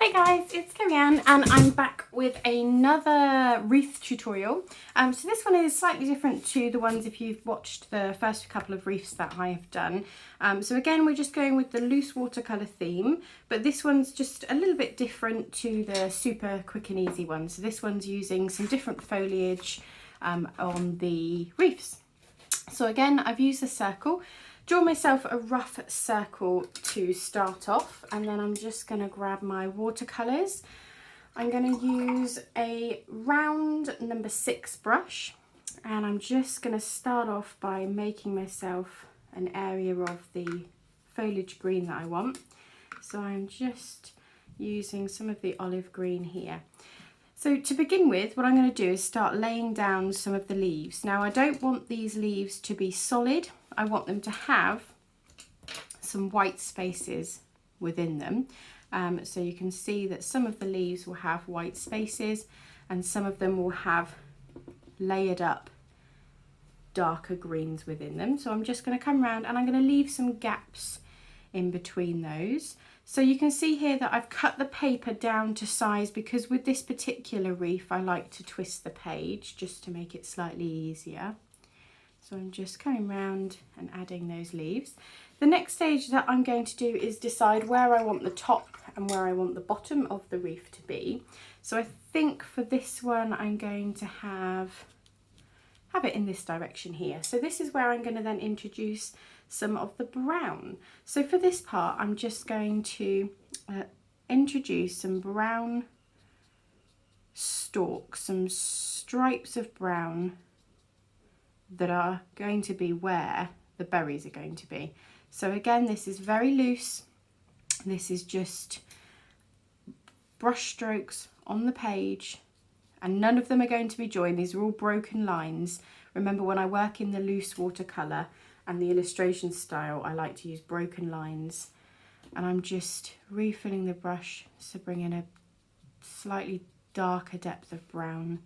Hey guys, it's Kerri-Ann and I'm back with another wreath tutorial. So this one is slightly different to the ones if you've watched the first couple of wreaths that I have done. So again, we're just going with the loose watercolour theme, but this one's just a little bit different to the super quick and easy one. So this one's using some different foliage on the wreaths. So again, I've used a circle. Draw myself a rough circle to start off, and then I'm just going to grab my watercolours. I'm going to use a round number 6 brush, and I'm just going to start off by making myself an area of the foliage green that I want. So I'm just using some of the olive green here. So to begin with, what I'm going to do is start laying down some of the leaves. Now I don't want these leaves to be solid. I want them to have some white spaces within them. So you can see that some of the leaves will have white spaces and some of them will have layered up darker greens within them. So I'm just going to come around and I'm going to leave some gaps in between those. So you can see here that I've cut the paper down to size because with this particular wreath I like to twist the page just to make it slightly easier. So I'm just coming round and adding those leaves. The next stage that I'm going to do is decide where I want the top and where I want the bottom of the wreath to be. So I think for this one I'm going to have it in this direction here. So this is where I'm going to then introduce some of the brown. So for this part I'm just going to introduce some brown stalks, some stripes of brown that are going to be where the berries are going to be. So again, this is very loose. This is just brush strokes on the page and none of them are going to be joined. These are all broken lines. Remember, when I work in the loose watercolour and the illustration style, I like to use broken lines. And I'm just refilling the brush to bring in a slightly darker depth of brown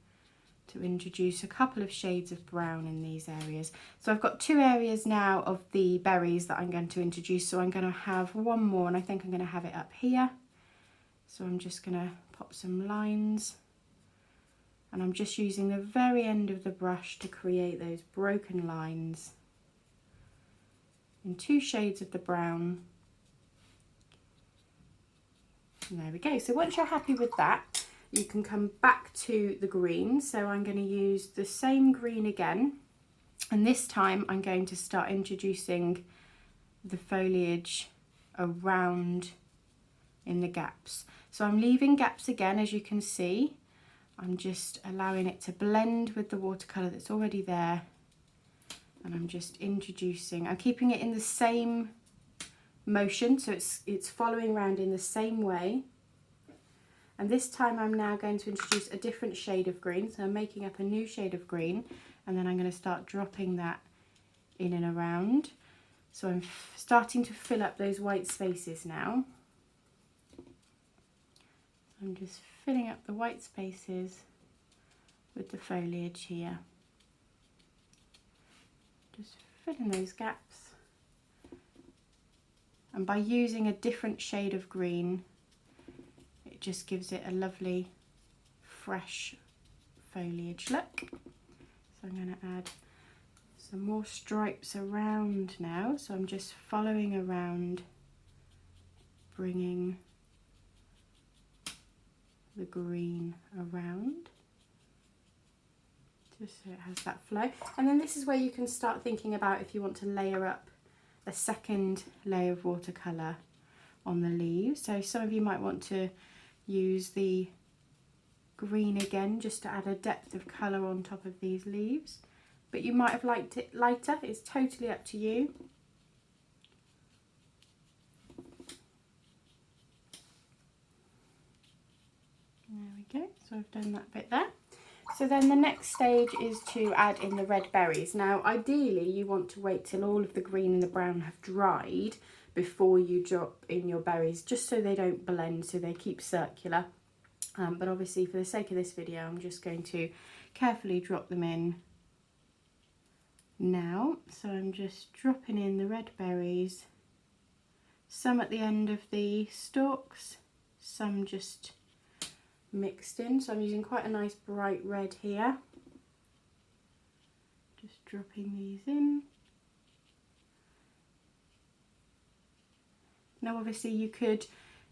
to introduce a couple of shades of brown in these areas. So I've got 2 areas now of the berries that I'm going to introduce. So I'm going to have one more, and I think I'm going to have it up here. So I'm just going to pop some lines, and I'm just using the very end of the brush to create those broken lines in 2 shades of the brown. And there we go. So once you're happy with that, you can come back to the green. So I'm going to use the same green again, and this time I'm going to start introducing the foliage around in the gaps. So I'm leaving gaps again, as you can see. I'm just allowing it to blend with the watercolour that's already there, and I'm just introducing, I'm keeping it in the same motion, so it's following around in the same way. And this time I'm now going to introduce a different shade of green. So I'm making up a new shade of green, and then I'm going to start dropping that in and around. So I'm starting to fill up those white spaces now. I'm just filling up the white spaces with the foliage here. Just filling those gaps. And by using a different shade of green, it just gives it a lovely fresh foliage look. So I'm going to add some more stripes around now. So I'm just following around, bringing the green around, just so it has that flow. And then this is where you can start thinking about if you want to layer up a second layer of watercolour on the leaves. So some of you might want to use the green again just to add a depth of colour on top of these leaves, but you might have liked it lighter. It's totally up to you. There we go, so I've done that bit there. So then the next stage is to add in the red berries. Now ideally you want to wait till all of the green and the brown have dried before you drop in your berries, just so they don't blend, so they keep circular. But obviously for the sake of this video I'm just going to carefully drop them in now. So I'm just dropping in the 'red berries, some at the end of the stalks, some just mixed in. So I'm using quite a nice bright red here. Just dropping these in. Now obviously you could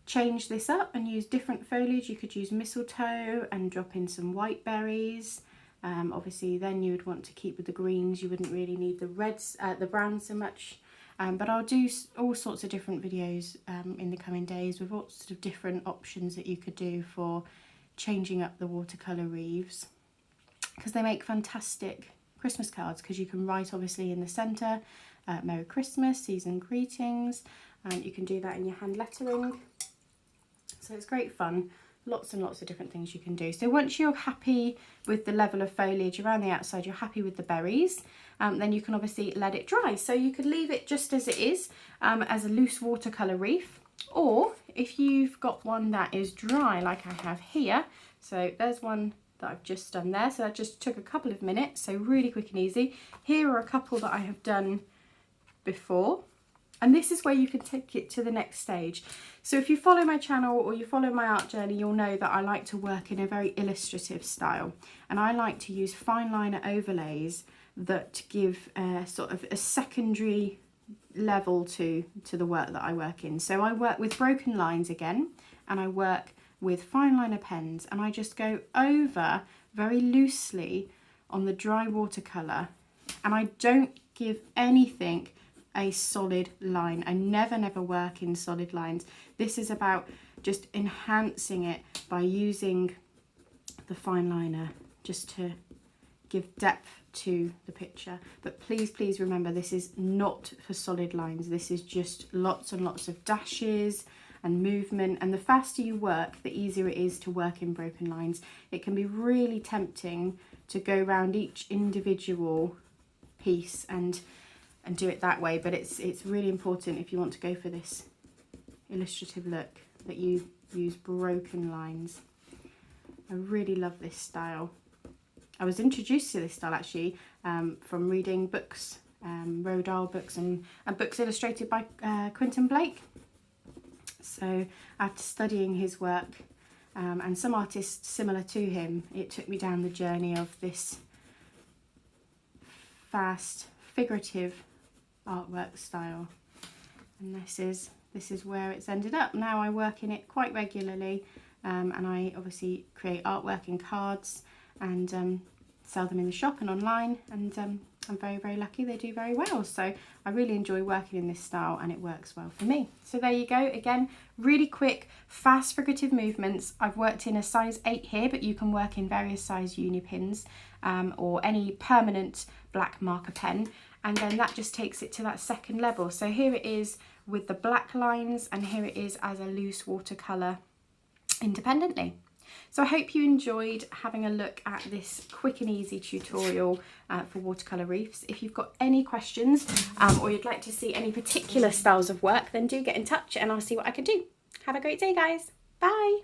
change this up and use different foliage. You could use mistletoe and drop in some white berries. Obviously then you would want to keep with the greens. You wouldn't really need the reds, the browns so much. But I'll do all sorts of different videos in the coming days with all sorts of different options that you could do for changing up the watercolour wreaths, because they make fantastic Christmas cards, because you can write obviously in the centre, Merry Christmas, season greetings, and you can do that in your hand lettering. So it's great fun. Lots and lots of different things you can do. So once you're happy with the level of foliage around the outside, you're happy with the berries, then you can obviously let it dry. So you could leave it just as it is, as a loose watercolour wreath, or if you've got one that is dry like I have here, so there's one that I've just done there, so that just took a couple of minutes, so really quick and easy. Here are a couple that I have done before. And this is where you can take it to the next stage. So if you follow my channel or you follow my art journey, you'll know that I like to work in a very illustrative style. And I like to use fine liner overlays that give sort of a secondary level to the work that I work in. So I work with broken lines again, and I work with fine liner pens, and I just go over very loosely on the dry watercolour, and I don't give anything a solid line. I never work in solid lines. This is about just enhancing it by using the fine liner just to give depth to the picture. But please remember, this is not for solid lines. This is just lots and lots of dashes and movement, and the faster you work, the easier it is to work in broken lines. It can be really tempting to go around each individual piece and do it that way, but it's really important, if you want to go for this illustrative look, that you use broken lines. I really love this style. I was introduced to this style actually from reading books, Roald Dahl books and books illustrated by Quentin Blake. So after studying his work and some artists similar to him, it took me down the journey of this fast, figurative artwork style, and this is where it's ended up. Now I work in it quite regularly, and I obviously create artwork and cards and sell them in the shop and online, and I'm very lucky they do very well. So I really enjoy working in this style, and it works well for me. So there you go. Again, really quick, fast figurative movements. I've worked in a size 8 here, but you can work in various size uni pins or any permanent black marker pen, and then that just takes it to that second level. So here it is with the black lines, and here it is as a loose watercolour independently. So I hope you enjoyed having a look at this quick and easy tutorial for watercolour wreaths. If you've got any questions or you'd like to see any particular styles of work, then do get in touch and I'll see what I can do. Have a great day, guys. Bye.